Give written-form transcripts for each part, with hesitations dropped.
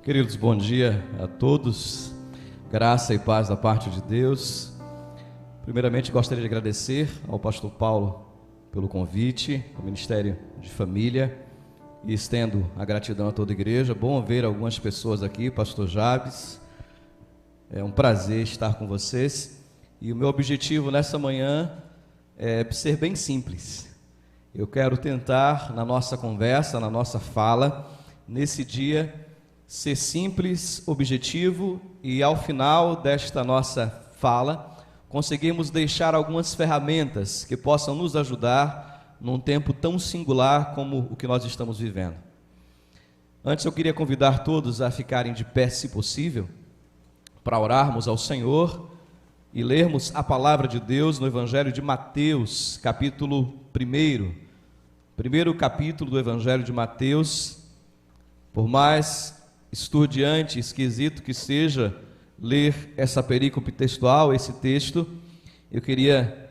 Queridos, bom dia a todos, graça e paz da parte de Deus. Primeiramente gostaria de agradecer ao pastor Paulo pelo convite, ao Ministério de Família, e estendo a gratidão a toda a igreja. Bom ver algumas pessoas aqui, pastor Jabes, é um prazer estar com vocês, e o meu objetivo nessa manhã é ser bem simples. Eu quero tentar na nossa conversa, na nossa fala, nesse dia, ser simples, objetivo, e ao final desta nossa fala, conseguimos deixar algumas ferramentas que possam nos ajudar num tempo tão singular como o que nós estamos vivendo. Antes eu queria convidar todos a ficarem de pé, se possível, para orarmos ao Senhor e lermos a palavra de Deus no Evangelho de Mateus, capítulo 1, primeiro capítulo do Evangelho de Mateus. Por mais esturdiante, esquisito que seja ler essa perícope textual, esse texto, eu queria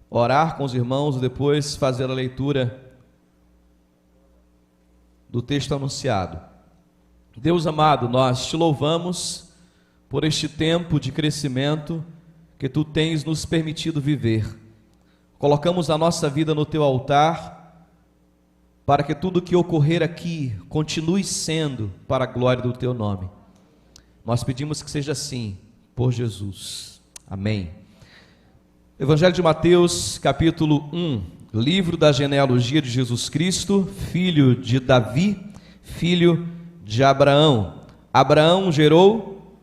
orar com os irmãos e depois fazer a leitura do texto anunciado. Deus amado, nós te louvamos por este tempo de crescimento que tu tens nos permitido viver. Colocamos a nossa vida no teu altar, para que tudo que ocorrer aqui continue sendo para a glória do teu nome. Nós pedimos que seja assim, por Jesus. Amém. Evangelho de Mateus, capítulo 1, livro da genealogia de Jesus Cristo, filho de Davi, filho de Abraão. Abraão gerou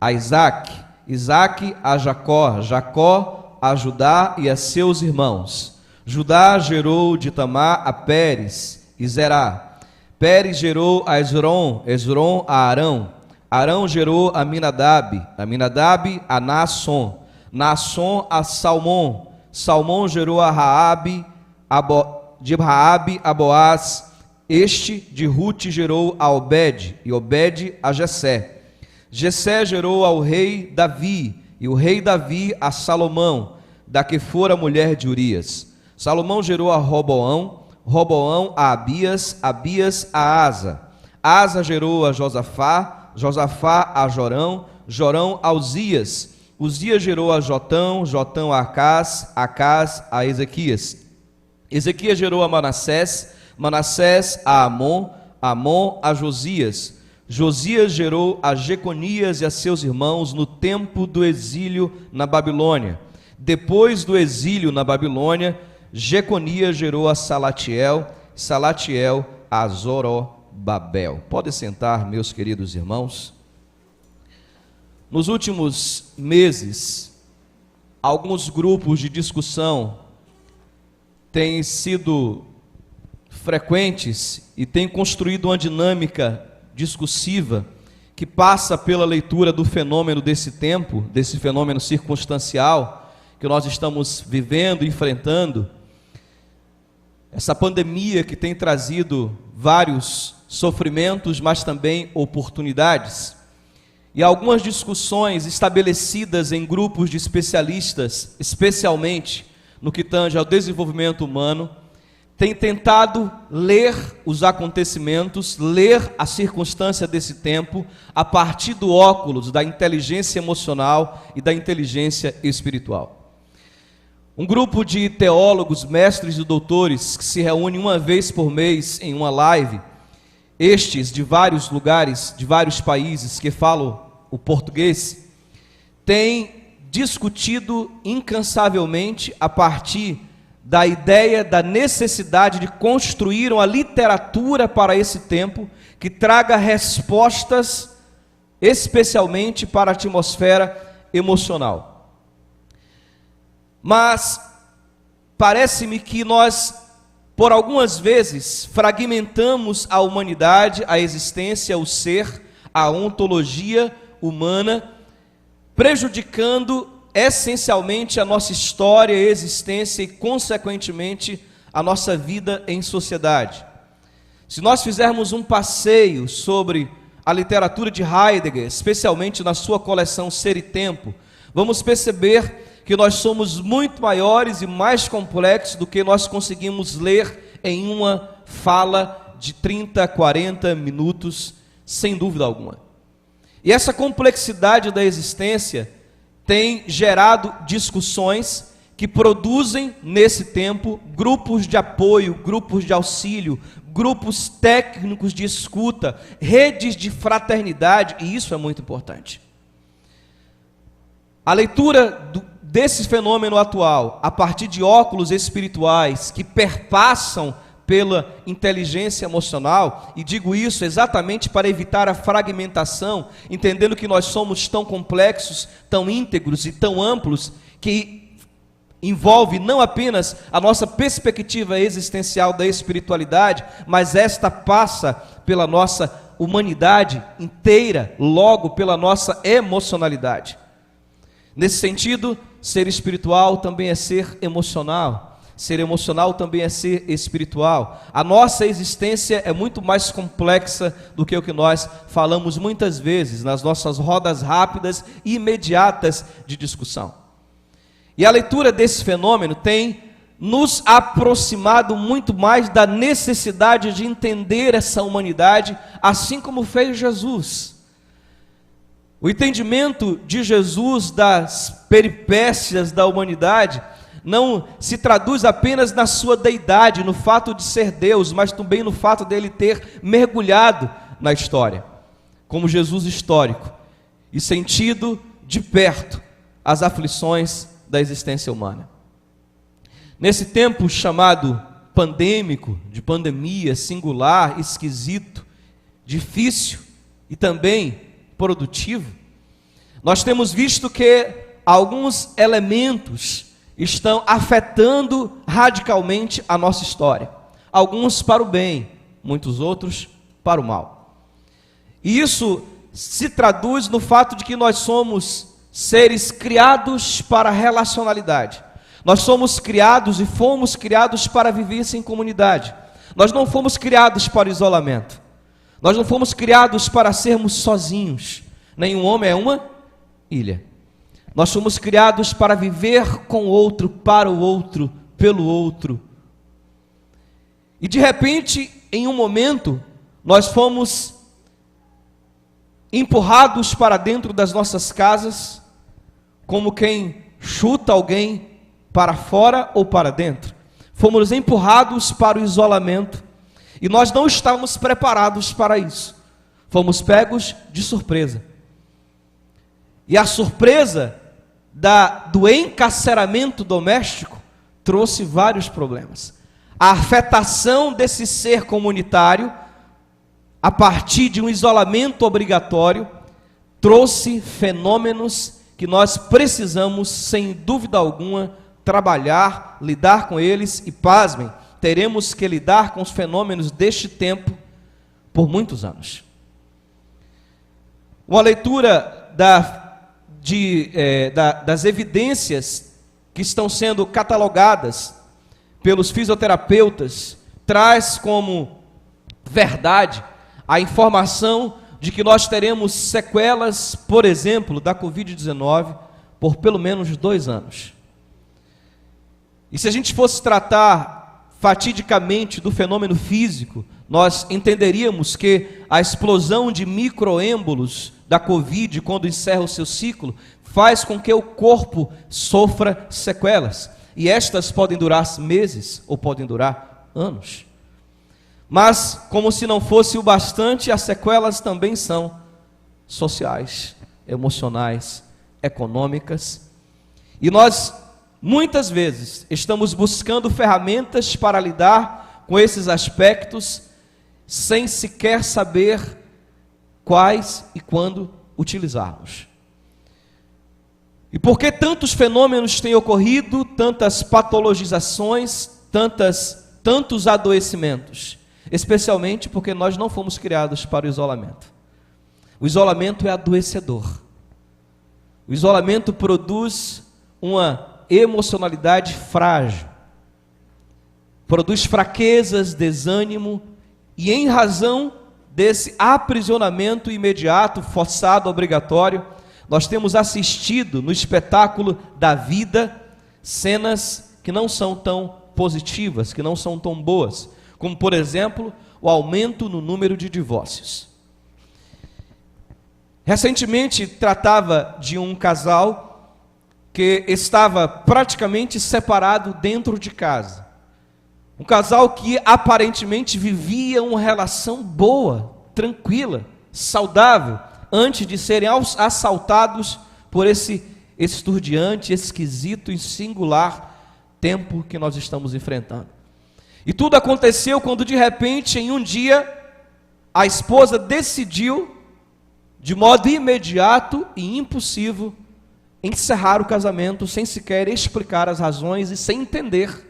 a Isaque, Isaque a Jacó, Jacó a Judá e a seus irmãos. Judá gerou de Tamar a Pérez e Zerá. Pérez gerou a Esrom, Esrom a Arão. Arão gerou a Aminadab, Aminadab a Naasson, Naasson a Salmão. Salmão gerou a Raabe, de Raabe a Boaz. Este de Rute gerou a Obed, e Obed a Jessé. Jessé gerou ao rei Davi, e o rei Davi a Salomão, da que fora mulher de Urias. Salomão gerou a Roboão, Roboão a Abias, Abias a Asa. Asa gerou a Josafá, Josafá a Jorão, Jorão a Uzias. Uzias gerou a Jotão, Jotão a Acás, Acás a Ezequias. Ezequias gerou a Manassés, Manassés a Amon, Amon a Josias. Josias gerou a Jeconias e a seus irmãos no tempo do exílio na Babilônia. Depois do exílio na Babilônia, Jeconias gerou a Salatiel, Salatiel a Zorobabel. Pode sentar, meus queridos irmãos. Nos últimos meses, alguns grupos de discussão têm sido frequentes e têm construído uma dinâmica discursiva que passa pela leitura do fenômeno desse tempo, desse fenômeno circunstancial que nós estamos vivendo, enfrentando. Essa pandemia que tem trazido vários sofrimentos, mas também oportunidades. E algumas discussões estabelecidas em grupos de especialistas, especialmente no que tange ao desenvolvimento humano, têm tentado ler os acontecimentos, ler a circunstância desse tempo, a partir do óculos da inteligência emocional e da inteligência espiritual. Um grupo de teólogos, mestres e doutores que se reúne uma vez por mês em uma live, estes de vários lugares, de vários países que falam o português, têm discutido incansavelmente a partir da ideia da necessidade de construir uma literatura para esse tempo que traga respostas especialmente para a atmosfera emocional. Mas parece-me que nós, por algumas vezes, fragmentamos a humanidade, a existência, o ser, a ontologia humana, prejudicando essencialmente a nossa história, a existência e, consequentemente, a nossa vida em sociedade. Se nós fizermos um passeio sobre a literatura de Heidegger, especialmente na sua coleção Ser e Tempo, vamos perceber que nós somos muito maiores e mais complexos do que nós conseguimos ler em uma fala de 30, 40 minutos sem dúvida alguma. E essa complexidade da existência tem gerado discussões que produzem, nesse tempo, grupos de apoio, grupos de auxílio, grupos técnicos de escuta, redes de fraternidade, e isso é muito importante. A leitura desse fenômeno atual, a partir de óculos espirituais que perpassam pela inteligência emocional, e digo isso exatamente para evitar a fragmentação, entendendo que nós somos tão complexos, tão íntegros e tão amplos, que envolve não apenas a nossa perspectiva existencial da espiritualidade, mas esta passa pela nossa humanidade inteira, logo pela nossa emocionalidade. Nesse sentido, ser espiritual também é ser emocional. Ser emocional também é ser espiritual. A nossa existência é muito mais complexa do que o que nós falamos muitas vezes nas nossas rodas rápidas e imediatas de discussão. E a leitura desse fenômeno tem nos aproximado muito mais da necessidade de entender essa humanidade, assim como fez Jesus. O entendimento de Jesus das peripécias da humanidade não se traduz apenas na sua deidade, no fato de ser Deus, mas também no fato dele ter mergulhado na história, como Jesus histórico, e sentido de perto as aflições da existência humana. Nesse tempo chamado pandêmico, de pandemia, singular, esquisito, difícil e também produtivo, nós temos visto que alguns elementos estão afetando radicalmente a nossa história. Alguns para o bem, muitos outros para o mal. E isso se traduz no fato de que nós somos seres criados para a relacionalidade. Nós somos criados e fomos criados para viver em comunidade. Nós não fomos criados para o isolamento. Nós não fomos criados para sermos sozinhos. Nenhum homem é uma ilha. Nós fomos criados para viver com o outro, para o outro, pelo outro. E de repente, em um momento, nós fomos empurrados para dentro das nossas casas, como quem chuta alguém para fora ou para dentro. Fomos empurrados para o isolamento, e nós não estávamos preparados para isso. Fomos pegos de surpresa. E a surpresa do encarceramento doméstico trouxe vários problemas. A afetação desse ser comunitário, a partir de um isolamento obrigatório, trouxe fenômenos que nós precisamos, sem dúvida alguma, trabalhar, lidar com eles, e pasmem, teremos que lidar com os fenômenos deste tempo por muitos anos. Uma leitura das evidências que estão sendo catalogadas pelos fisioterapeutas traz como verdade a informação de que nós teremos sequelas, por exemplo, da Covid-19 por pelo menos 2 anos. E se a gente fosse tratar fatidicamente do fenômeno físico, nós entenderíamos que a explosão de microêmbolos da Covid, quando encerra o seu ciclo, faz com que o corpo sofra sequelas. E estas podem durar meses ou podem durar anos. Mas, como se não fosse o bastante, as sequelas também são sociais, emocionais, econômicas. E nós, muitas vezes, estamos buscando ferramentas para lidar com esses aspectos, sem sequer saber quais e quando utilizarmos. E por que tantos fenômenos têm ocorrido, tantas patologizações, tantos adoecimentos? Especialmente porque nós não fomos criados para o isolamento. O isolamento é adoecedor. O isolamento produz uma emocionalidade frágil, produz fraquezas, desânimo, e em razão desse aprisionamento imediato, forçado, obrigatório, nós temos assistido no espetáculo da vida cenas que não são tão positivas, que não são tão boas, como por exemplo, o aumento no número de divórcios. Recentemente tratava de um casal que estava praticamente separado dentro de casa. Um casal que aparentemente vivia uma relação boa, tranquila, saudável, antes de serem assaltados por esse esturdiante, esquisito e singular tempo que nós estamos enfrentando. E tudo aconteceu quando de repente, em um dia, a esposa decidiu, de modo imediato e impulsivo, encerrar o casamento sem sequer explicar as razões e sem entender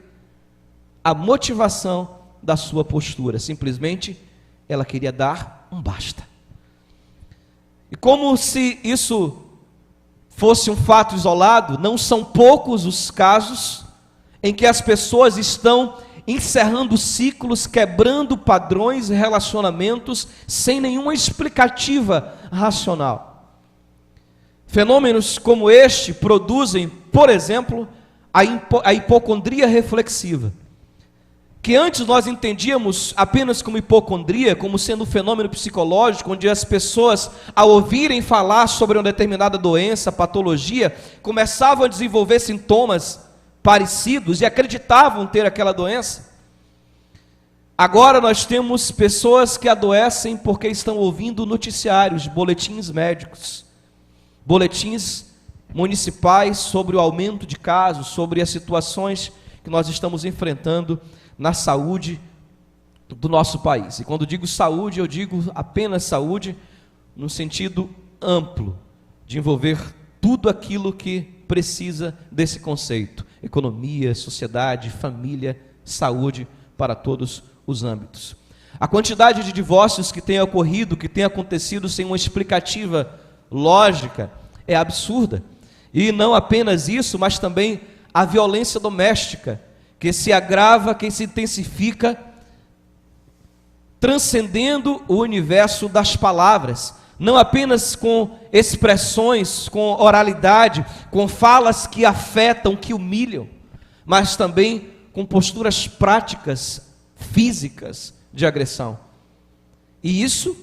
a motivação da sua postura. Simplesmente ela queria dar um basta. E como se isso fosse um fato isolado, não são poucos os casos em que as pessoas estão encerrando ciclos, quebrando padrões e relacionamentos sem nenhuma explicativa racional. Fenômenos como este produzem, por exemplo, a hipocondria reflexiva, que antes nós entendíamos apenas como hipocondria, como sendo um fenômeno psicológico, onde as pessoas, ao ouvirem falar sobre uma determinada doença, patologia, começavam a desenvolver sintomas parecidos e acreditavam ter aquela doença. Agora nós temos pessoas que adoecem porque estão ouvindo noticiários, boletins médicos, boletins municipais sobre o aumento de casos, sobre as situações que nós estamos enfrentando na saúde do nosso país. E quando digo saúde, eu digo apenas saúde no sentido amplo, de envolver tudo aquilo que precisa desse conceito: economia, sociedade, família, saúde, para todos os âmbitos. A quantidade de divórcios que tem ocorrido, que tem acontecido sem uma explicativa lógica, é absurda. E não apenas isso, mas também a violência doméstica, que se agrava, que se intensifica, transcendendo o universo das palavras, não apenas com expressões, com oralidade, com falas que afetam, que humilham, mas também com posturas práticas, físicas de agressão. E isso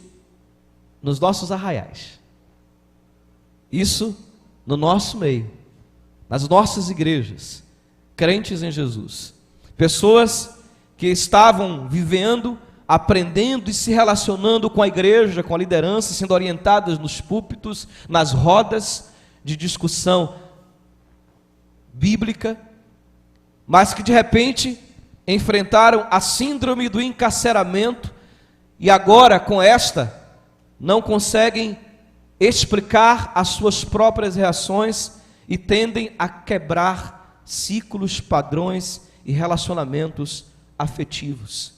nos nossos arraiais, isso no nosso meio, nas nossas igrejas, crentes em Jesus, pessoas que estavam vivendo, aprendendo e se relacionando com a igreja, com a liderança, sendo orientadas nos púlpitos, nas rodas de discussão bíblica, mas que de repente enfrentaram a síndrome do encarceramento e agora com esta não conseguem explicar as suas próprias reações e tendem a quebrar ciclos, padrões e relacionamentos afetivos.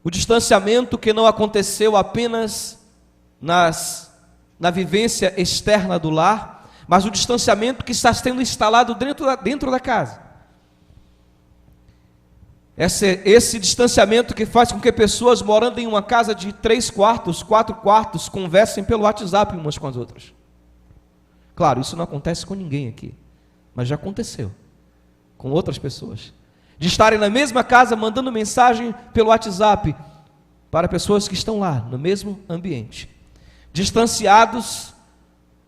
O distanciamento que não aconteceu apenas na vivência externa do lar, mas o distanciamento que está sendo instalado dentro da casa. Esse distanciamento que faz com que pessoas morando em uma casa de 3 quartos, 4 quartos, conversem pelo WhatsApp umas com as outras. Claro, isso não acontece com ninguém aqui, mas já aconteceu com outras pessoas. De estarem na mesma casa, mandando mensagem pelo WhatsApp para pessoas que estão lá, no mesmo ambiente. Distanciados,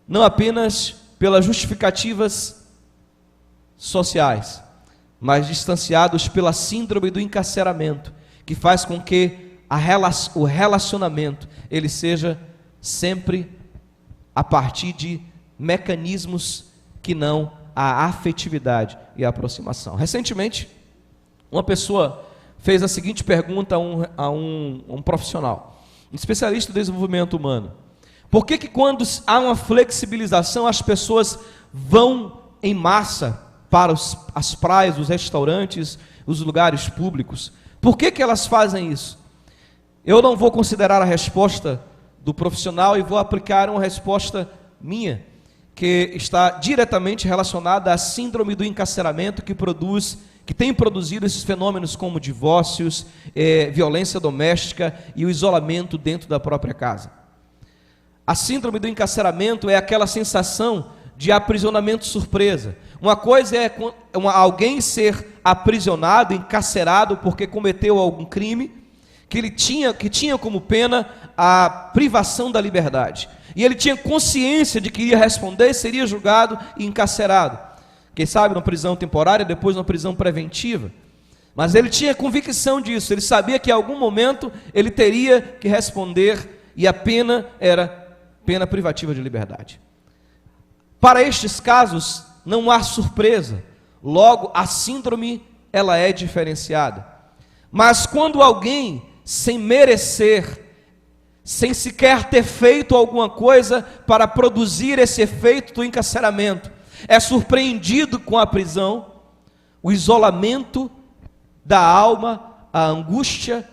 não apenas pelas justificativas sociais, mas distanciados pela síndrome do encarceramento, que faz com que o relacionamento ele seja sempre a partir de mecanismos que não a afetividade e a aproximação. Recentemente, uma pessoa fez a seguinte pergunta a um profissional, um especialista em desenvolvimento humano: por que quando há uma flexibilização as pessoas vão em massa para as praias, os restaurantes, os lugares públicos? Por que elas fazem isso? Eu não vou considerar a resposta do profissional e vou aplicar uma resposta minha, que está diretamente relacionada à síndrome do encarceramento que tem produzido esses fenômenos como divórcios, violência doméstica e o isolamento dentro da própria casa. A síndrome do encarceramento é aquela sensação de aprisionamento surpresa. Uma coisa é alguém ser aprisionado, encarcerado porque cometeu algum crime que tinha como pena a privação da liberdade. E ele tinha consciência de que iria responder, seria julgado e encarcerado. Quem sabe numa prisão temporária, depois numa prisão preventiva. Mas ele tinha convicção disso, ele sabia que em algum momento ele teria que responder, e a pena era pena privativa de liberdade. Para estes casos, não há surpresa, logo a síndrome ela é diferenciada. Mas quando alguém, sem merecer, sem sequer ter feito alguma coisa para produzir esse efeito do encarceramento, é surpreendido com a prisão, o isolamento da alma, a angústia,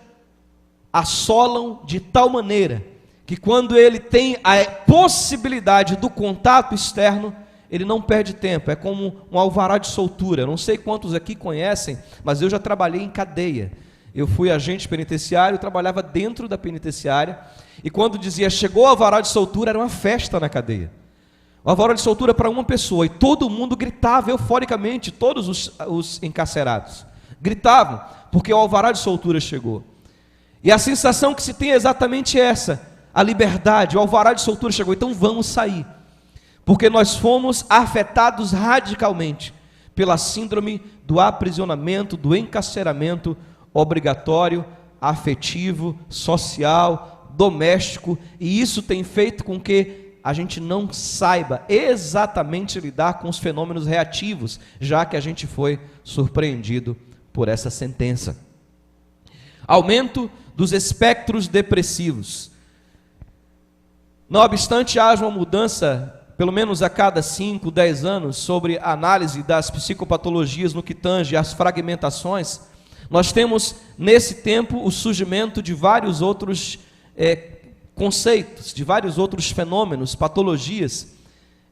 assolam de tal maneira que quando ele tem a possibilidade do contato externo, ele não perde tempo, é como um alvará de soltura. Eu não sei quantos aqui conhecem, mas eu já trabalhei em cadeia. Eu fui agente penitenciário, trabalhava dentro da penitenciária, e quando dizia chegou o alvará de soltura, era uma festa na cadeia. O alvará de soltura para uma pessoa, e todo mundo gritava euforicamente, todos os encarcerados gritavam, porque o alvará de soltura chegou. E a sensação que se tem é exatamente essa, a liberdade, o alvará de soltura chegou, então vamos sair. Porque nós fomos afetados radicalmente pela síndrome do aprisionamento, do encarceramento obrigatório, afetivo, social, doméstico, e isso tem feito com que a gente não saiba exatamente lidar com os fenômenos reativos, já que a gente foi surpreendido por essa sentença. Aumento dos espectros depressivos. Não obstante haja uma mudança, pelo menos a cada 5, 10 anos, sobre a análise das psicopatologias no que tange às fragmentações, nós temos nesse tempo o surgimento de vários outros conceitos, de vários outros fenômenos, patologias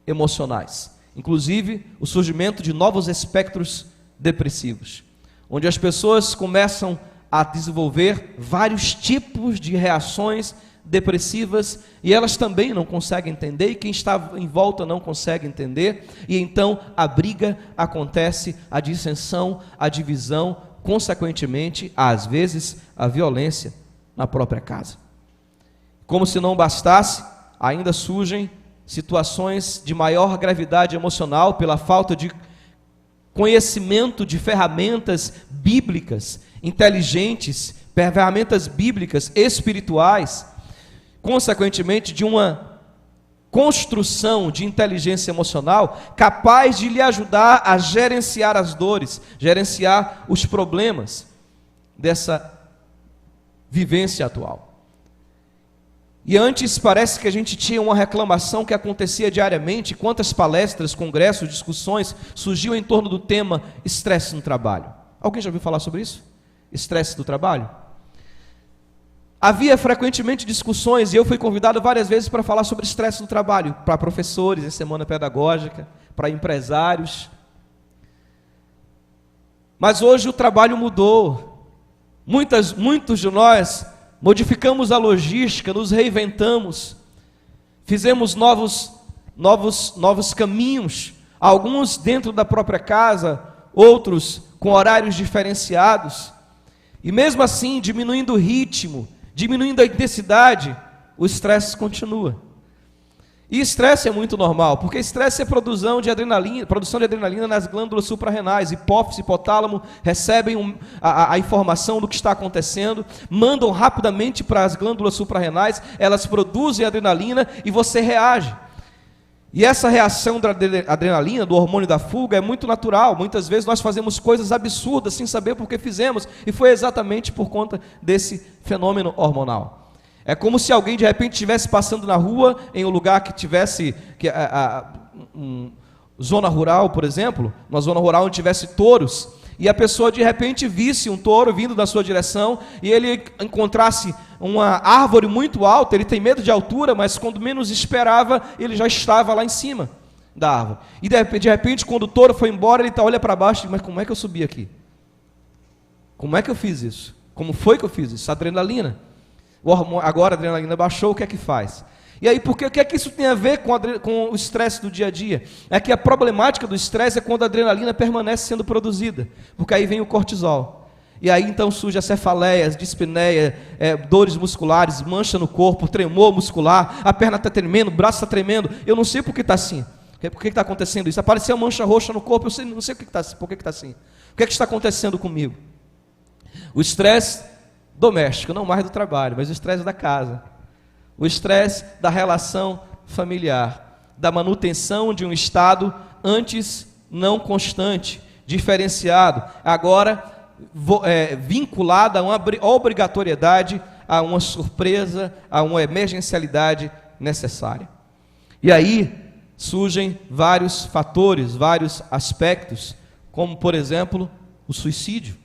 emocionais, inclusive o surgimento de novos espectros depressivos, onde as pessoas começam a desenvolver vários tipos de reações depressivas, e elas também não conseguem entender, e quem está em volta não consegue entender, e então a briga acontece, a dissensão, a divisão, consequentemente, às vezes, a violência na própria casa. Como se não bastasse, ainda surgem situações de maior gravidade emocional pela falta de conhecimento de ferramentas bíblicas, inteligentes, ferramentas bíblicas, espirituais, consequentemente de uma construção de inteligência emocional capaz de lhe ajudar a gerenciar as dores, gerenciar os problemas dessa vivência atual. E antes parece que a gente tinha uma reclamação que acontecia diariamente, quantas palestras, congressos, discussões surgiam em torno do tema estresse no trabalho. Alguém já ouviu falar sobre isso? Estresse do trabalho? Havia frequentemente discussões, e eu fui convidado várias vezes para falar sobre estresse no trabalho, para professores em semana pedagógica, para empresários. Mas hoje o trabalho mudou. Muitos de nós modificamos a logística, nos reinventamos, fizemos novos caminhos, alguns dentro da própria casa, outros com horários diferenciados, e mesmo assim, diminuindo o ritmo, diminuindo a intensidade, o estresse continua. E estresse é muito normal, porque estresse é produção de adrenalina nas glândulas suprarrenais. Hipófise e hipotálamo recebem a informação do que está acontecendo, mandam rapidamente para as glândulas suprarrenais, elas produzem adrenalina e você reage. E essa reação da adrenalina, do hormônio da fuga, é muito natural. Muitas vezes nós fazemos coisas absurdas sem saber por que fizemos, e foi exatamente por conta desse fenômeno hormonal. É como se alguém de repente estivesse passando na rua, em um lugar que tivesse zona rural, por exemplo, uma zona rural onde tivesse touros, e a pessoa de repente visse um touro vindo na sua direção, e ele encontrasse uma árvore muito alta, ele tem medo de altura, mas quando menos esperava, ele já estava lá em cima da árvore. E de repente, quando o touro foi embora, ele olha para baixo e diz, mas como é que eu subi aqui? Como é que eu fiz isso? Como foi que eu fiz isso? Adrenalina. Agora a adrenalina baixou, o que é que faz? E aí, o que é que isso tem a ver com o estresse do dia a dia? É que a problemática do estresse é quando a adrenalina permanece sendo produzida, porque aí vem o cortisol. e aí então surge as cefaleias, dispneia, dores musculares, mancha no corpo, tremor muscular, a perna está tremendo, o braço está tremendo, eu não sei por que está assim, por que está acontecendo isso, apareceu uma mancha roxa no corpo, eu não sei por que está assim, o que está acontecendo comigo? O estresse doméstico, não mais do trabalho, mas o estresse da casa, o estresse da relação familiar, da manutenção de um estado antes não constante, diferenciado, agora vinculado a uma obrigatoriedade, a uma surpresa, a uma emergencialidade necessária. E aí surgem vários fatores, vários aspectos, como por exemplo o suicídio.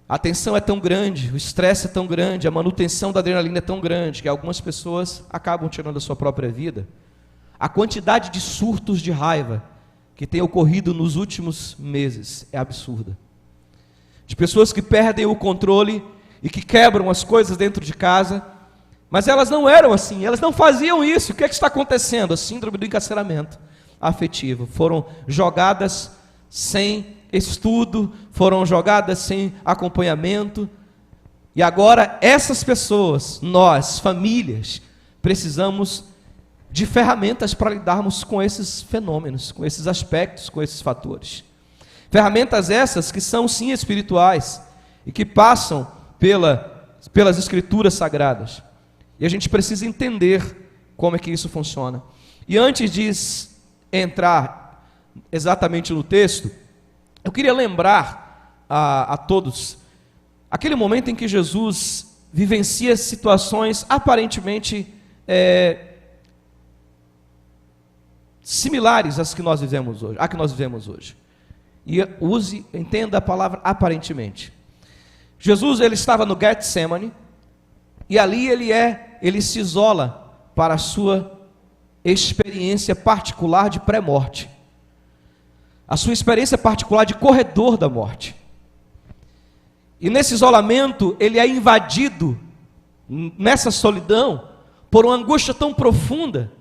A tensão é tão grande, o estresse é tão grande, a manutenção da adrenalina é tão grande, que algumas pessoas acabam tirando a sua própria vida. A quantidade de surtos de raiva que tem ocorrido nos últimos meses é absurda. De pessoas que perdem o controle e que quebram as coisas dentro de casa, mas elas não eram assim, elas não faziam isso. O que está acontecendo? A síndrome do encarceramento afetivo. Foram jogadas sem estudo, foram jogadas sem acompanhamento, e agora essas pessoas, nós, famílias, precisamos de ferramentas para lidarmos com esses fenômenos, com esses aspectos, com esses fatores. Ferramentas essas que são sim espirituais e que passam pelas escrituras sagradas. E a gente precisa entender como é que isso funciona. E antes de entrar exatamente no texto, eu queria lembrar a todos aquele momento em que Jesus vivencia situações aparentemente similares às que nós vivemos hoje. E entenda a palavra aparentemente. Jesus, ele estava no Getsemane, e ali ele se isola para a sua experiência particular de pré-morte. A sua experiência particular de corredor da morte. E nesse isolamento, ele é invadido, nessa solidão, por uma angústia tão profunda,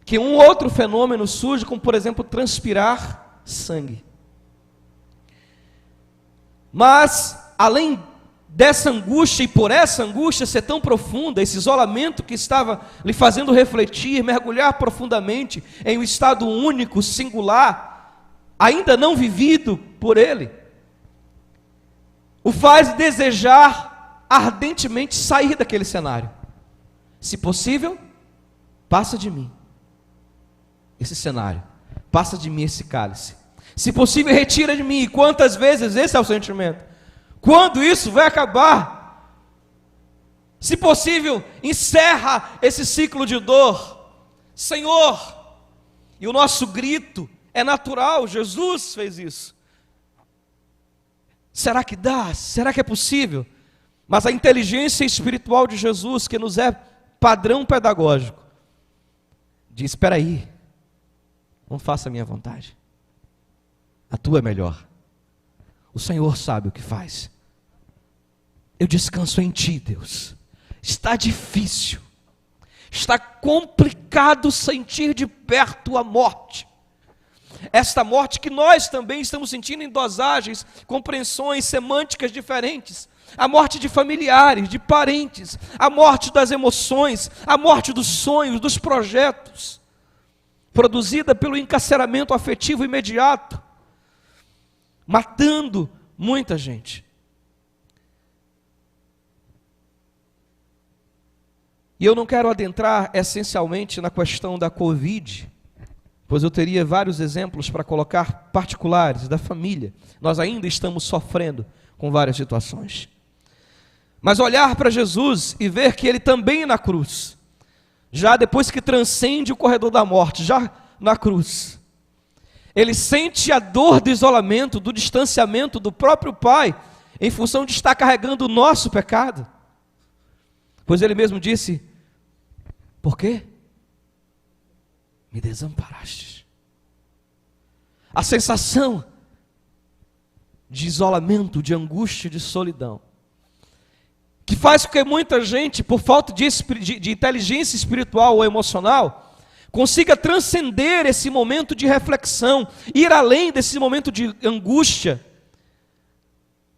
que um outro fenômeno surge, como por exemplo, transpirar sangue. Mas, além dessa angústia, e por essa angústia ser tão profunda, esse isolamento que estava lhe fazendo refletir, mergulhar profundamente em um estado único, singular, ainda não vivido por ele, o faz desejar ardentemente sair daquele cenário. Se possível, passa de mim esse cenário, passa de mim esse cálice. Se possível, retira de mim. E quantas vezes esse é o sentimento? Quando isso vai acabar? Se possível, encerra esse ciclo de dor, Senhor. E o nosso grito é natural, Jesus fez isso. Será que dá? Será que é possível? Mas a inteligência espiritual de Jesus, que nos é padrão pedagógico, diz: espera aí, não faça a minha vontade, a tua é melhor. O Senhor sabe o que faz. Eu descanso em ti, Deus. Está difícil, está complicado sentir de perto a morte. Esta morte que nós também estamos sentindo em dosagens, compreensões semânticas diferentes. A morte de familiares, de parentes, a morte das emoções, a morte dos sonhos, dos projetos, produzida pelo encarceramento afetivo imediato, matando muita gente. E eu não quero adentrar essencialmente na questão da Covid, pois eu teria vários exemplos para colocar particulares da família. Nós ainda estamos sofrendo com várias situações. Mas olhar para Jesus e ver que ele também na cruz, já depois que transcende o corredor da morte, já na cruz, ele sente a dor do isolamento, do distanciamento do próprio Pai, em função de estar carregando o nosso pecado. Pois ele mesmo disse: por quê? Me desamparaste. A sensação de isolamento, de angústia, de solidão, que faz com que muita gente, por falta de inteligência espiritual ou emocional, consiga transcender esse momento de reflexão, ir além desse momento de angústia,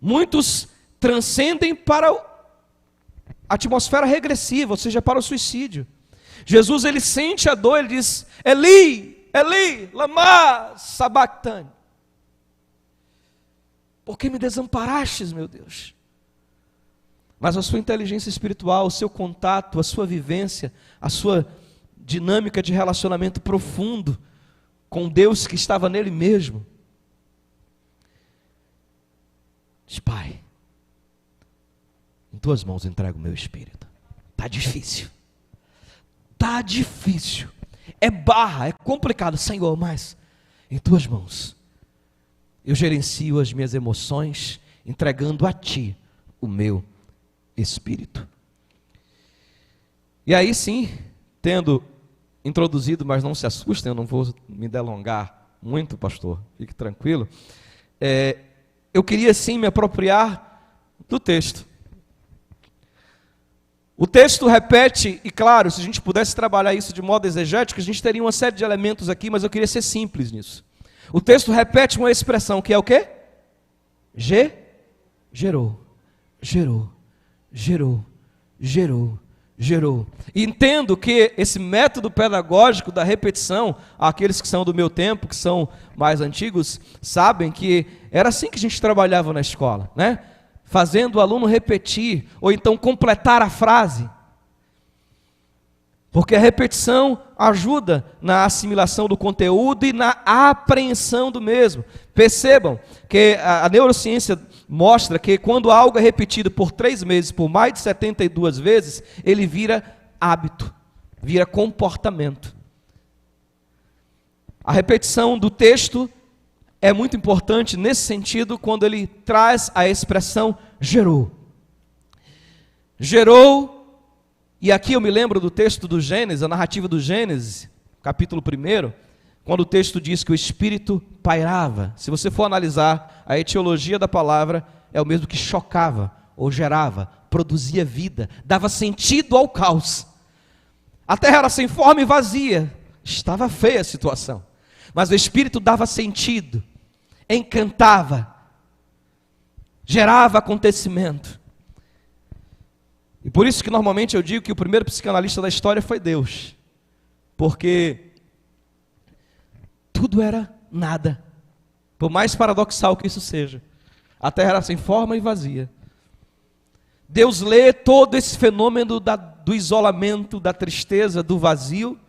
Muitos transcendem para a atmosfera regressiva, ou seja, para o suicídio. Jesus, ele sente a dor, ele diz: Eli, Eli, lama sabachthani. Por que me desamparastes, meu Deus? Mas a sua inteligência espiritual, o seu contato, a sua vivência, a sua dinâmica de relacionamento profundo com Deus que estava nele mesmo, diz: Pai, em tuas mãos entrego o meu espírito. Está difícil. Está difícil. É barra, é complicado, Senhor, mas em tuas mãos eu gerencio as minhas emoções, entregando a Ti o meu espírito. E aí sim, tendo introduzido, mas não se assustem, eu não vou me delongar muito, pastor, fique tranquilo. Eu queria sim me apropriar do texto. O texto repete, e claro, se a gente pudesse trabalhar isso de modo exegético, a gente teria uma série de elementos aqui, mas eu queria ser simples nisso. O texto repete uma expressão que é o quê? Gerou, gerou, gerou, gerou, gerou. E entendo que esse método pedagógico da repetição, aqueles que são do meu tempo, que são mais antigos, sabem que era assim que a gente trabalhava na escola, né? Fazendo o aluno repetir, ou então completar a frase. Porque a repetição ajuda na assimilação do conteúdo e na apreensão do mesmo. Percebam que a neurociência mostra que quando algo é repetido por 3 meses, por mais de 72 vezes, ele vira hábito, vira comportamento. A repetição do texto é muito importante nesse sentido, quando ele traz a expressão gerou. Gerou, e aqui eu me lembro do texto do Gênesis, a narrativa do Gênesis, capítulo 1, quando o texto diz que o Espírito pairava. Se você for analisar a etiologia da palavra, é o mesmo que chocava, ou gerava, produzia vida, dava sentido ao caos. A terra era sem forma e vazia, estava feia a situação. Mas o Espírito dava sentido, encantava, gerava acontecimento. E por isso que normalmente eu digo que o primeiro psicanalista da história foi Deus. Porque tudo era nada. Por mais paradoxal que isso seja. A terra era sem forma e vazia. Deus lê todo esse fenômeno do isolamento, da tristeza, do vazio,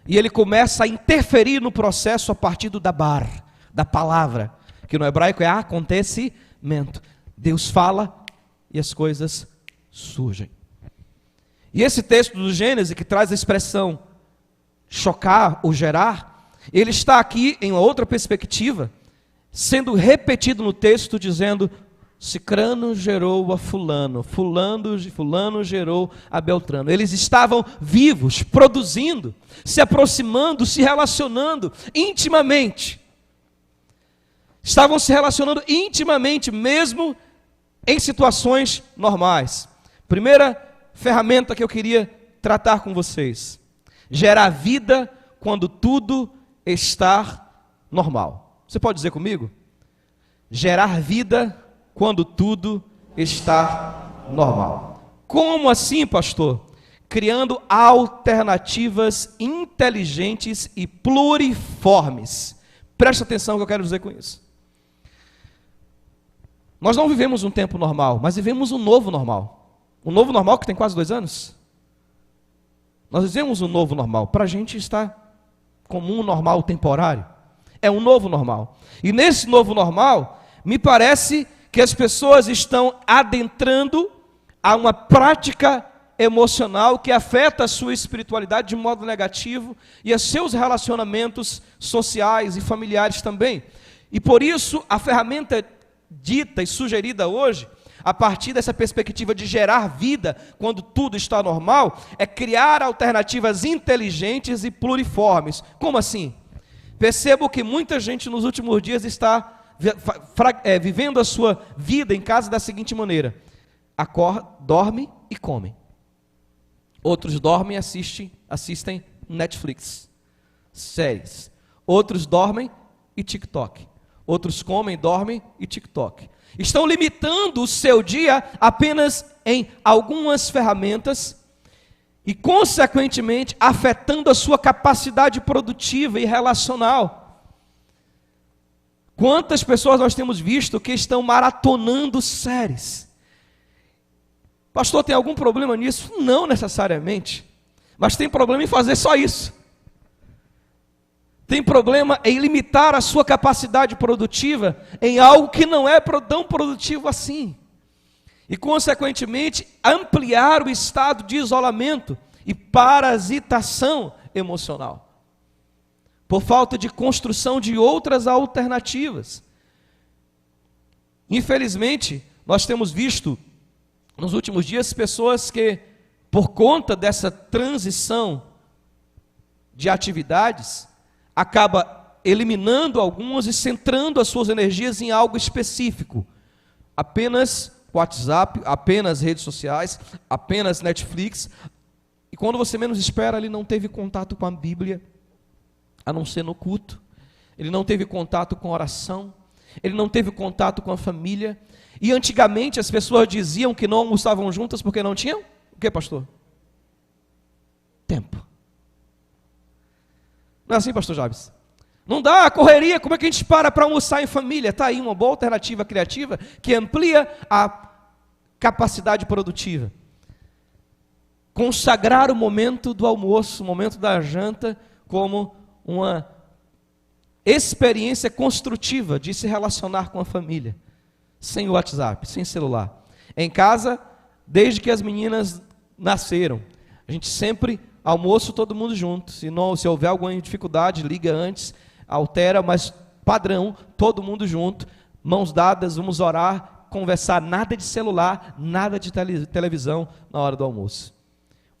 e Ele começa a interferir no processo a partir do dabar, da palavra, que no hebraico é acontecimento. Deus fala e as coisas surgem. E esse texto do Gênesis, que traz a expressão chocar ou gerar, ele está aqui em uma outra perspectiva, sendo repetido no texto, dizendo: Cicrano gerou a fulano, fulano gerou a Beltrano. Eles estavam vivos, produzindo, se aproximando, se relacionando intimamente. Estavam se relacionando intimamente, mesmo em situações normais. Primeira ferramenta que eu queria tratar com vocês: gerar vida quando tudo está normal. Você pode dizer comigo? Gerar vida quando tudo está normal. Como assim, pastor? Criando alternativas inteligentes e pluriformes. Preste atenção no que eu quero dizer com isso. Nós não vivemos um tempo normal, mas vivemos um novo normal. Um novo normal que tem quase 2 anos. Nós vivemos um novo normal. Para a gente está como um normal temporário. É um novo normal. E nesse novo normal, me parece que as pessoas estão adentrando a uma prática emocional que afeta a sua espiritualidade de modo negativo e a seus relacionamentos sociais e familiares também. E por isso a ferramenta dita e sugerida hoje, a partir dessa perspectiva de gerar vida quando tudo está normal, é criar alternativas inteligentes e pluriformes. Como assim? Percebo que muita gente nos últimos dias está vivendo a sua vida em casa da seguinte maneira: acorda, dorme e come. Outros dormem e assistem Netflix, séries. Outros dormem e TikTok. Outros comem, dormem e TikTok. Estão limitando o seu dia apenas em algumas ferramentas e, consequentemente, afetando a sua capacidade produtiva e relacional. Quantas pessoas nós temos visto que estão maratonando séries? Pastor, tem algum problema nisso? Não necessariamente, mas tem problema em fazer só isso. Tem problema em limitar a sua capacidade produtiva em algo que não é tão produtivo assim. E, consequentemente, ampliar o estado de isolamento e parasitação emocional, por falta de construção de outras alternativas. Infelizmente, nós temos visto, nos últimos dias, pessoas que, por conta dessa transição de atividades, acaba eliminando algumas e centrando as suas energias em algo específico. Apenas WhatsApp, apenas redes sociais, apenas Netflix. E quando você menos espera, ele não teve contato com a Bíblia, a não ser no culto. Ele não teve contato com a oração. Ele não teve contato com a família. E antigamente as pessoas diziam que não almoçavam juntas porque não tinham? O que, pastor? Tempo. Não é assim, pastor Jabes? Não dá, correria, como é que a gente para almoçar em família? Está aí uma boa alternativa criativa que amplia a capacidade produtiva. Consagrar o momento do almoço, o momento da janta, como uma experiência construtiva de se relacionar com a família. Sem WhatsApp, sem celular. Em casa, desde que as meninas nasceram, a gente sempre almoço todo mundo junto. Se houver alguma dificuldade, liga antes, altera, mas padrão, todo mundo junto, mãos dadas, vamos orar, conversar, nada de celular, nada de televisão na hora do almoço.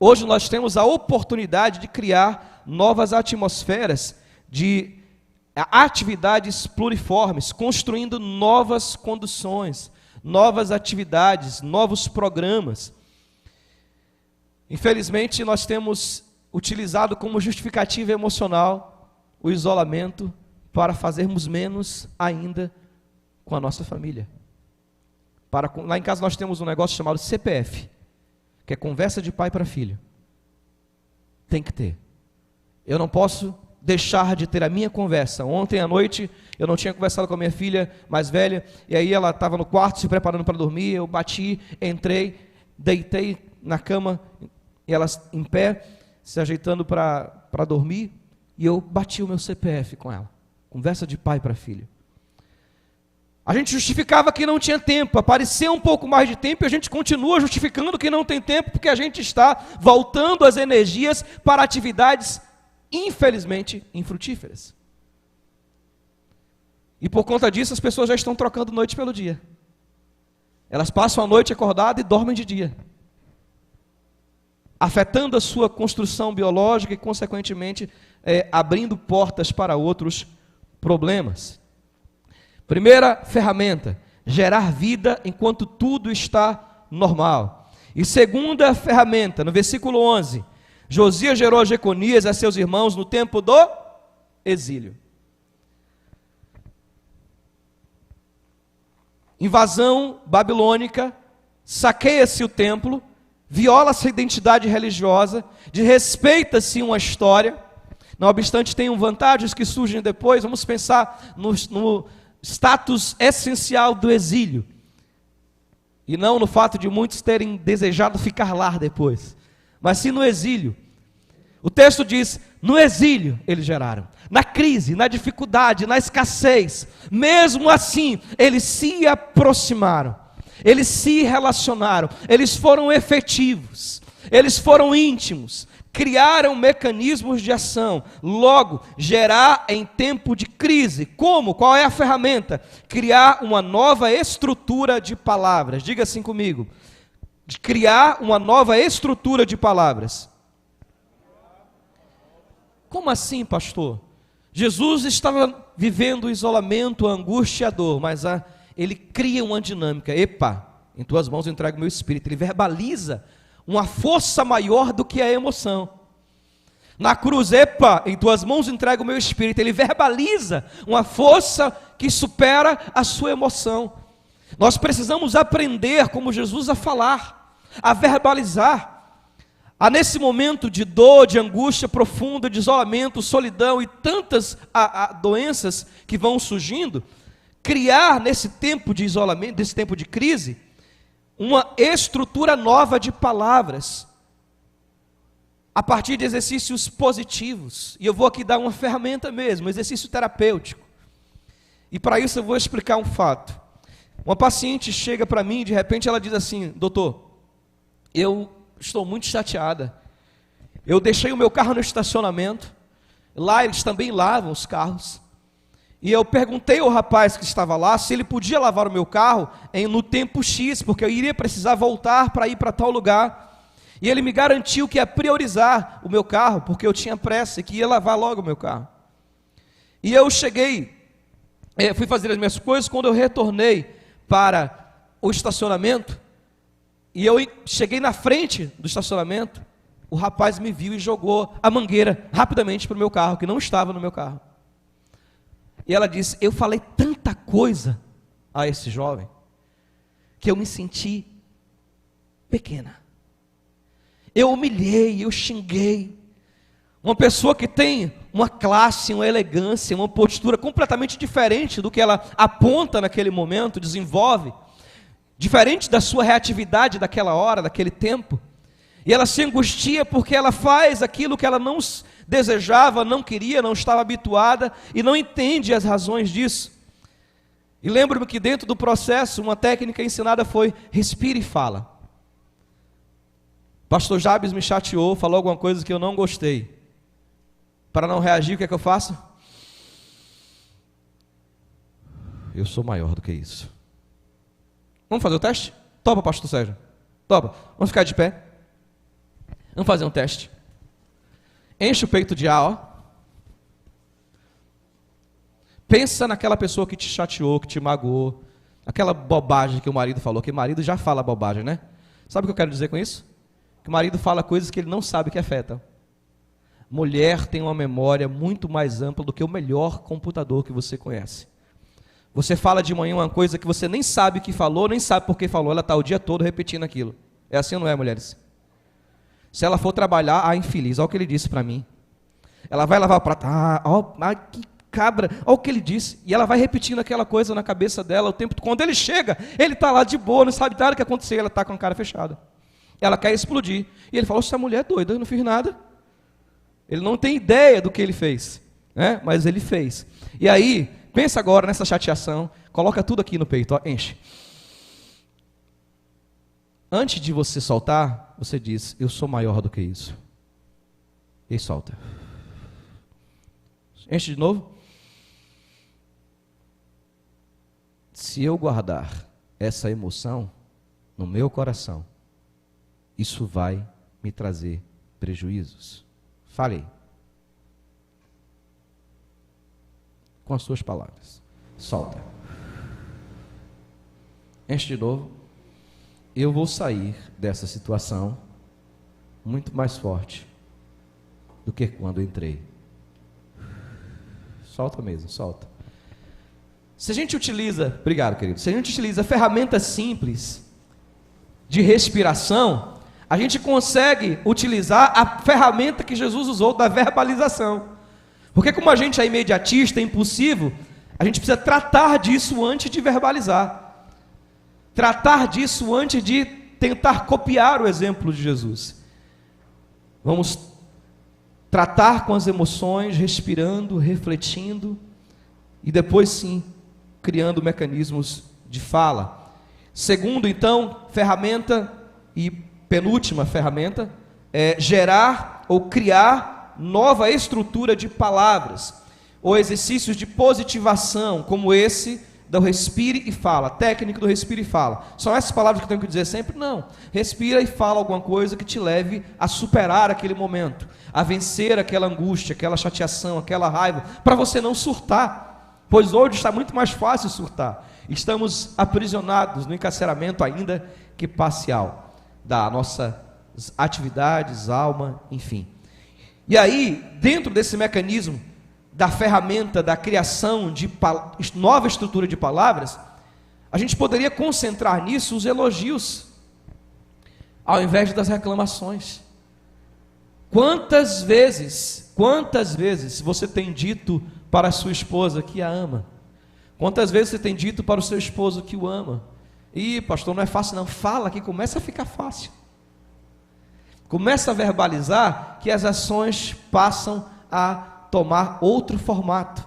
Hoje nós temos a oportunidade de criar novas atmosferas de atividades pluriformes, construindo novas conduções, novas atividades, novos programas. Infelizmente, nós temos utilizado como justificativa emocional o isolamento para fazermos menos ainda com a nossa família. Lá em casa nós temos um negócio chamado CPF, que é conversa de pai para filho. Tem que ter. Eu não posso deixar de ter a minha conversa. Ontem à noite eu não tinha conversado com a minha filha mais velha, e aí ela estava no quarto se preparando para dormir, eu bati, entrei, deitei na cama, e ela em pé, se ajeitando para dormir, e eu bati o meu CPF com ela. Conversa de pai para filho. A gente justificava que não tinha tempo, apareceu um pouco mais de tempo e a gente continua justificando que não tem tempo, porque a gente está voltando as energias para atividades, infelizmente, infrutíferas. E por conta disso as pessoas já estão trocando noite pelo dia. Elas passam a noite acordadas e dormem de dia, afetando a sua construção biológica e, consequentemente, abrindo portas para outros problemas. Primeira ferramenta, gerar vida enquanto tudo está normal. E segunda ferramenta, no versículo 11, Josias gerou a Jeconias e a seus irmãos no tempo do exílio. Invasão babilônica, saqueia-se o templo, viola-se a identidade religiosa, desrespeita-se uma história. Não obstante, tem vantagens que surgem depois. Vamos pensar no status essencial do exílio, e não no fato de muitos terem desejado ficar lá depois, mas sim no exílio. O texto diz, no exílio eles geraram, na crise, na dificuldade, na escassez, mesmo assim, eles se aproximaram, eles se relacionaram, eles foram efetivos, eles foram íntimos, criaram mecanismos de ação. Logo, gerar em tempo de crise. Como? Qual é a ferramenta? Criar uma nova estrutura de palavras. Diga assim comigo. Criar uma nova estrutura de palavras. Como assim, pastor? Jesus estava vivendo o isolamento, a angústia e a dor, mas ele cria uma dinâmica. Epa, em tuas mãos eu entrego o meu espírito. Ele verbaliza uma força maior do que a emoção. Na cruz, epa, em tuas mãos entrego o meu espírito. Ele verbaliza uma força que supera a sua emoção. Nós precisamos aprender, como Jesus, a falar, a verbalizar. Nesse momento de dor, de angústia profunda, de isolamento, solidão e tantas doenças que vão surgindo, criar nesse tempo de isolamento, nesse tempo de crise, uma estrutura nova de palavras, a partir de exercícios positivos. E eu vou aqui dar uma ferramenta mesmo, um exercício terapêutico. E para isso eu vou explicar um fato. Uma paciente chega para mim e de repente ela diz assim: doutor, eu estou muito chateada. Eu deixei o meu carro no estacionamento. Lá eles também lavam os carros. E eu perguntei ao rapaz que estava lá se ele podia lavar o meu carro no tempo X, porque eu iria precisar voltar para ir para tal lugar. E ele me garantiu que ia priorizar o meu carro, porque eu tinha pressa e que ia lavar logo o meu carro. E eu fui fazer as minhas coisas. Quando eu retornei para o estacionamento, e eu cheguei na frente do estacionamento, o rapaz me viu e jogou a mangueira rapidamente para o meu carro, que não estava no meu carro. E ela disse: eu falei tanta coisa a esse jovem, que eu me senti pequena. Eu humilhei, eu xinguei. Uma pessoa que tem uma classe, uma elegância, uma postura completamente diferente do que ela aponta naquele momento, desenvolve, diferente da sua reatividade daquela hora, daquele tempo, e ela se angustia porque ela faz aquilo que ela não desejava, não queria, não estava habituada e não entende as razões disso. E lembro-me que dentro do processo, uma técnica ensinada foi: respire e fala. Pastor Jabes me chateou, falou alguma coisa que eu não gostei. Para não reagir, o que é que eu faço? Eu sou maior do que isso. Vamos fazer o teste? Topa, pastor Sérgio? Topa. Vamos ficar de pé? Vamos fazer um teste. Enche o peito de ar, ó. Pensa naquela pessoa que te chateou, que te magoou. Aquela bobagem que o marido falou, que o marido já fala bobagem, né? Sabe o que eu quero dizer com isso? Que o marido fala coisas que ele não sabe que afetam. Mulher tem uma memória muito mais ampla do que o melhor computador que você conhece. Você fala de manhã uma coisa que você nem sabe que falou, nem sabe por que falou, ela está o dia todo repetindo aquilo. É assim ou não é, mulheres? Se ela for trabalhar, infeliz, olha o que ele disse para mim. Ela vai lavar o prato, que cabra, olha o que ele disse. E ela vai repetindo aquela coisa na cabeça dela o tempo. Quando ele chega, ele está lá de boa, não sabe nada o que aconteceu, ela está com a cara fechada. Ela quer explodir. E ele falou: essa mulher é doida, eu não fiz nada. Ele não tem ideia do que ele fez, né? Mas ele fez. E aí, pensa agora nessa chateação, coloca tudo aqui no peito, ó, enche. Antes de você soltar, você diz: eu sou maior do que isso. E solta. Enche de novo. Se eu guardar essa emoção no meu coração, isso vai me trazer prejuízos. Falei. Com as suas palavras. Solta. Enche de novo. Eu vou sair dessa situação muito mais forte do que quando entrei. Solta mesmo, solta. Se a gente utiliza, obrigado querido, se a gente utiliza ferramentas simples de respiração, a gente consegue utilizar a ferramenta que Jesus usou da verbalização. Porque como a gente é imediatista, impulsivo, a gente precisa tratar disso antes de verbalizar. Tratar disso antes de tentar copiar o exemplo de Jesus. Vamos tratar com as emoções, respirando, refletindo, e depois sim, criando mecanismos de fala. Segundo, então, ferramenta e penúltima ferramenta é gerar ou criar nova estrutura de palavras, ou exercícios de positivação, como esse do respire e fala, técnica do respire e fala. São essas palavras que eu tenho que dizer sempre? Não. Respira e fala alguma coisa que te leve a superar aquele momento, a vencer aquela angústia, aquela chateação, aquela raiva, para você não surtar, pois hoje está muito mais fácil surtar. Estamos aprisionados no encarceramento ainda que parcial das nossas atividades, alma, enfim. E aí, dentro desse mecanismo da ferramenta da criação de nova estrutura de palavras, A gente poderia concentrar nisso os elogios, ao invés das reclamações. Quantas vezes você tem dito para a sua esposa que a ama? Quantas vezes você tem dito para o seu esposo que o ama? Ih, pastor, não é fácil não. Fala que começa a ficar fácil. Começa a verbalizar que as ações passam a tomar outro formato.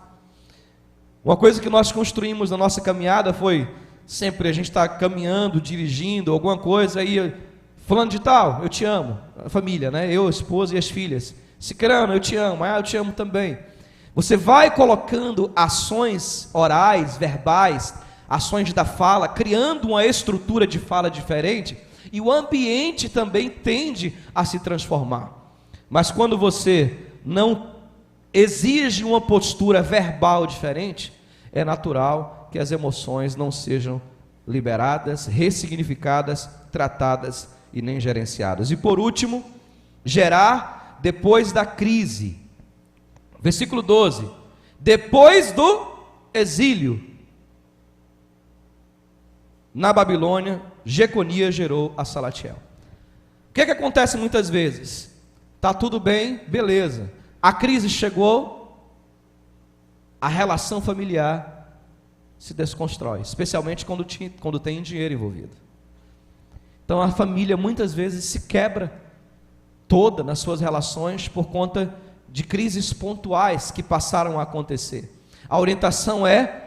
Uma coisa que nós construímos na nossa caminhada foi, sempre a gente está caminhando, dirigindo, alguma coisa, aí, fulano de tal, eu te amo, a família, né? Eu, a esposa e as filhas. Cicrano, eu te amo, eu te amo também. Você vai colocando ações orais, verbais, ações da fala, criando uma estrutura de fala diferente, e o ambiente também tende a se transformar. Mas quando você não exige uma postura verbal diferente, é natural que as emoções não sejam liberadas, ressignificadas, tratadas e nem gerenciadas. E por último, gerar depois da crise. Versículo 12. Depois do exílio na Babilônia, Jeconias gerou a Salatiel. O que acontece muitas vezes? Está tudo bem, beleza. A crise chegou, a relação familiar se desconstrói, especialmente quando tem dinheiro envolvido. Então a família muitas vezes se quebra toda nas suas relações por conta de crises pontuais que passaram a acontecer. A orientação é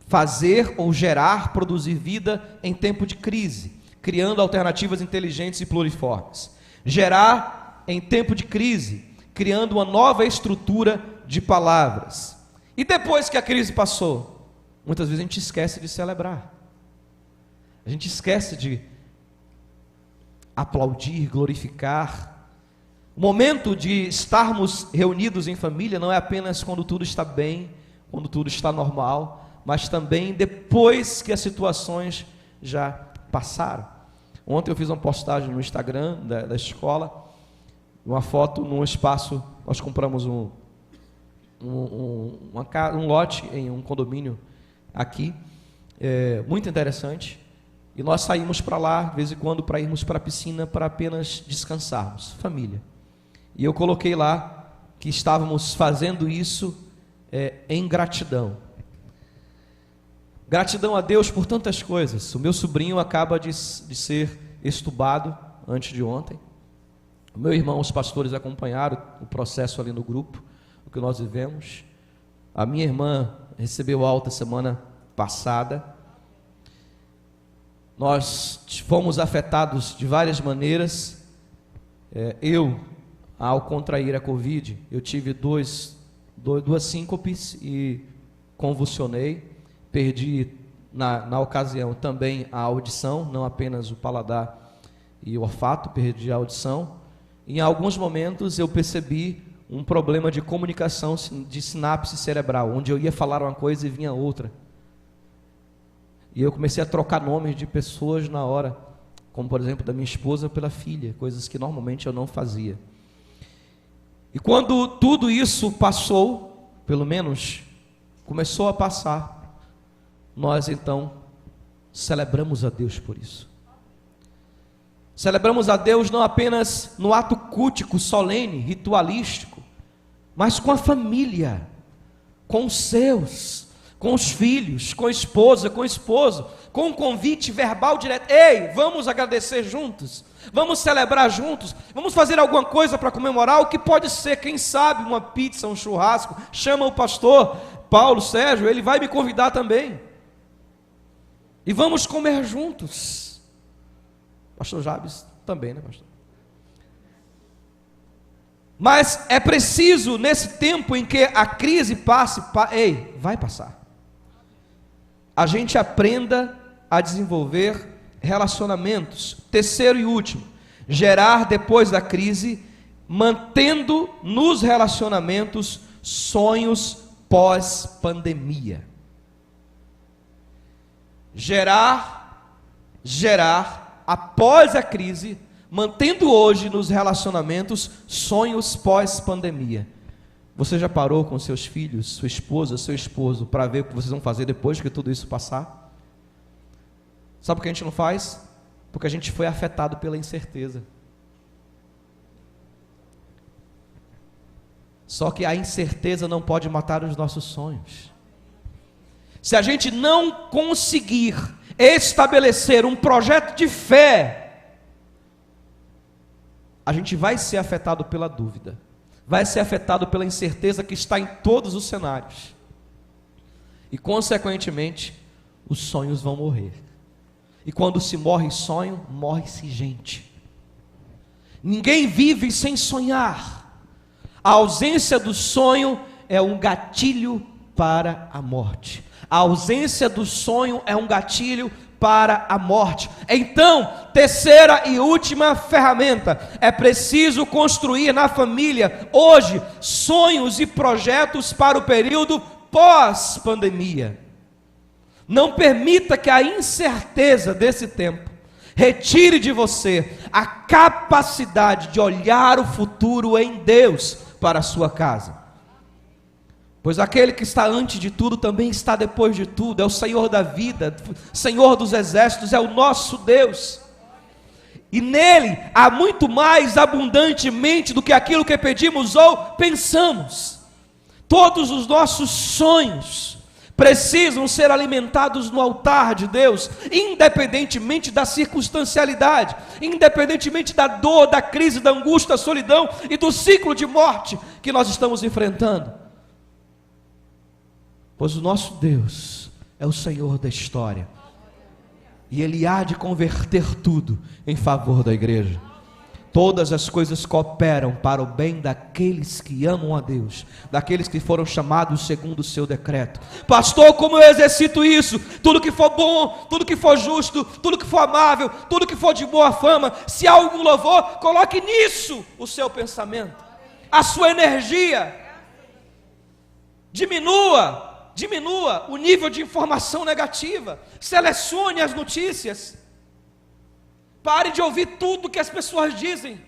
fazer ou gerar, produzir vida em tempo de crise, criando alternativas inteligentes e pluriformes. Gerar em tempo de crise, criando uma nova estrutura de palavras. E depois que a crise passou, muitas vezes a gente esquece de celebrar. A gente esquece de aplaudir, glorificar. O momento de estarmos reunidos em família não é apenas quando tudo está bem, quando tudo está normal, mas também depois que as situações já passaram. Ontem eu fiz uma postagem no Instagram da escola, uma foto num espaço, nós compramos um lote em um condomínio aqui, muito interessante, e nós saímos para lá, de vez em quando, para irmos para a piscina, para apenas descansarmos, família. E eu coloquei lá que estávamos fazendo isso em gratidão. Gratidão a Deus por tantas coisas. O meu sobrinho acaba de ser estubado antes de ontem. O meu irmão, os pastores acompanharam o processo ali no grupo, o que nós vivemos. A minha irmã recebeu alta semana passada. Nós fomos afetados de várias maneiras. Eu, ao contrair a Covid, eu tive duas síncopes e convulsionei. Perdi na ocasião também a audição, não apenas o paladar e o olfato, perdi a audição. Em alguns momentos eu percebi um problema de comunicação de sinapse cerebral, onde eu ia falar uma coisa e vinha outra. E eu comecei a trocar nomes de pessoas na hora, como por exemplo da minha esposa pela filha, coisas que normalmente eu não fazia. E quando tudo isso passou, pelo menos começou a passar, nós então celebramos a Deus por isso. Celebramos a Deus não apenas no ato cultico, solene, ritualístico, mas com a família, com os seus, com os filhos, com a esposa, com o esposo, com um convite verbal direto. Ei, vamos agradecer juntos, vamos celebrar juntos, vamos fazer alguma coisa para comemorar, o que pode ser, quem sabe, uma pizza, um churrasco. Chama o pastor Paulo Sérgio, ele vai me convidar também. E vamos comer juntos. Pastor Jabes também, né, pastor? Mas é preciso, nesse tempo em que a crise passe, vai passar. A gente aprenda a desenvolver relacionamentos. Terceiro e último, gerar depois da crise, mantendo nos relacionamentos sonhos pós-pandemia. Gerar após a crise, mantendo hoje nos relacionamentos sonhos pós-pandemia. Você já parou com seus filhos, sua esposa, seu esposo, para ver o que vocês vão fazer depois que tudo isso passar? Sabe por que a gente não faz? Porque a gente foi afetado pela incerteza. Só que a incerteza não pode matar os nossos sonhos. Se a gente não conseguir estabelecer um projeto de fé, a gente vai ser afetado pela dúvida, vai ser afetado pela incerteza que está em todos os cenários. E consequentemente, os sonhos vão morrer. E quando se morre sonho, morre-se gente. Ninguém vive sem sonhar. A ausência do sonho é um gatilho para a morte. A ausência do sonho é um gatilho para a morte. Então, terceira e última ferramenta: é preciso construir na família, hoje, sonhos e projetos para o período pós-pandemia. Não permita que a incerteza desse tempo retire de você a capacidade de olhar o futuro em Deus para a sua casa. Pois aquele que está antes de tudo também está depois de tudo, é o Senhor da vida, Senhor dos exércitos, é o nosso Deus. E nele há muito mais abundantemente do que aquilo que pedimos ou pensamos. Todos os nossos sonhos precisam ser alimentados no altar de Deus, independentemente da circunstancialidade, independentemente da dor, da crise, da angústia, da solidão e do ciclo de morte que nós estamos enfrentando. Pois o nosso Deus é o Senhor da história, e Ele há de converter tudo em favor da igreja. Todas as coisas cooperam para o bem daqueles que amam a Deus, daqueles que foram chamados segundo o seu decreto. Pastor, como eu exercito isso? Tudo que for bom, tudo que for justo, tudo que for amável, tudo que for de boa fama, se há algum louvor, coloque nisso o seu pensamento, a sua energia. Diminua o nível de informação negativa, selecione as notícias. Pare de ouvir tudo que as pessoas dizem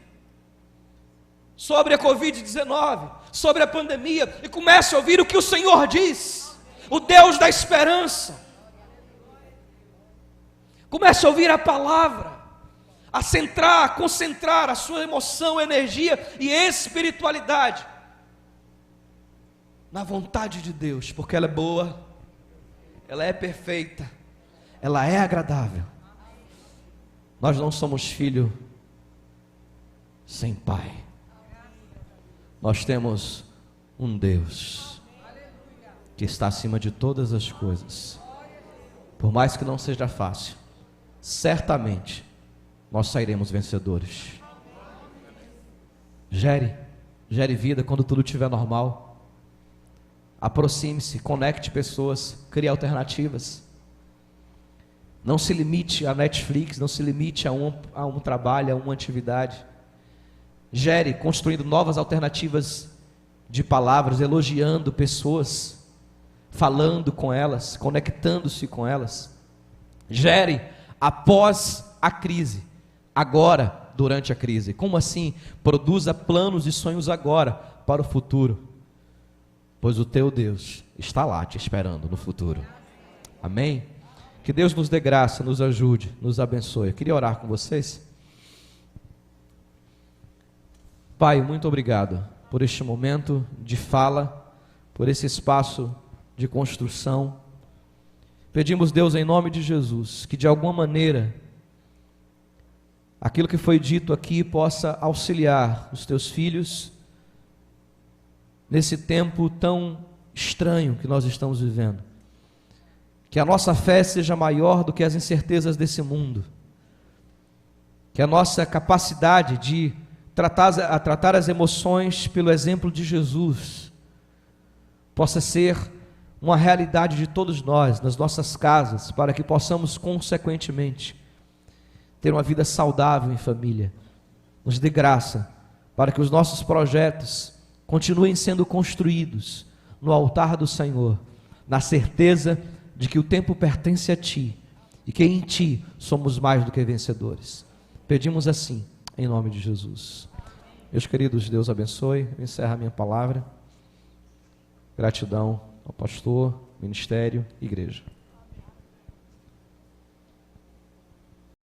sobre a Covid-19, sobre a pandemia, e comece a ouvir o que o Senhor diz, o Deus da esperança. Comece a ouvir a palavra, a concentrar a sua emoção, energia e espiritualidade na vontade de Deus, porque ela é boa, ela é perfeita, ela é agradável. Nós não somos filho sem pai. Nós temos um Deus que está acima de todas as coisas. Por mais que não seja fácil, certamente nós sairemos vencedores. Gere vida quando tudo estiver normal. Aproxime-se, conecte pessoas, crie alternativas. Não se limite a Netflix, não se limite a um trabalho, a uma atividade. Gere, construindo novas alternativas de palavras, elogiando pessoas, falando com elas, conectando-se com elas. Gere após a crise, agora, durante a crise. Como assim? Produza planos e sonhos agora, para o futuro. Pois o teu Deus está lá te esperando no futuro. Amém? Que Deus nos dê graça, nos ajude, nos abençoe. Eu queria orar com vocês. Pai, muito obrigado por este momento de fala, por esse espaço de construção. Pedimos, Deus, em nome de Jesus, que de alguma maneira aquilo que foi dito aqui possa auxiliar os teus filhos nesse tempo tão estranho que nós estamos vivendo. Que a nossa fé seja maior do que as incertezas desse mundo. Que a nossa capacidade de tratar as emoções pelo exemplo de Jesus possa ser uma realidade de todos nós, nas nossas casas, para que possamos consequentemente ter uma vida saudável em família. Nos dê graça para que os nossos projetos continuem sendo construídos no altar do Senhor, na certeza de que o tempo pertence a Ti, e que em Ti somos mais do que vencedores. Pedimos assim, em nome de Jesus. Meus queridos, Deus abençoe. Eu encerro a minha palavra. Gratidão ao pastor, ministério, igreja.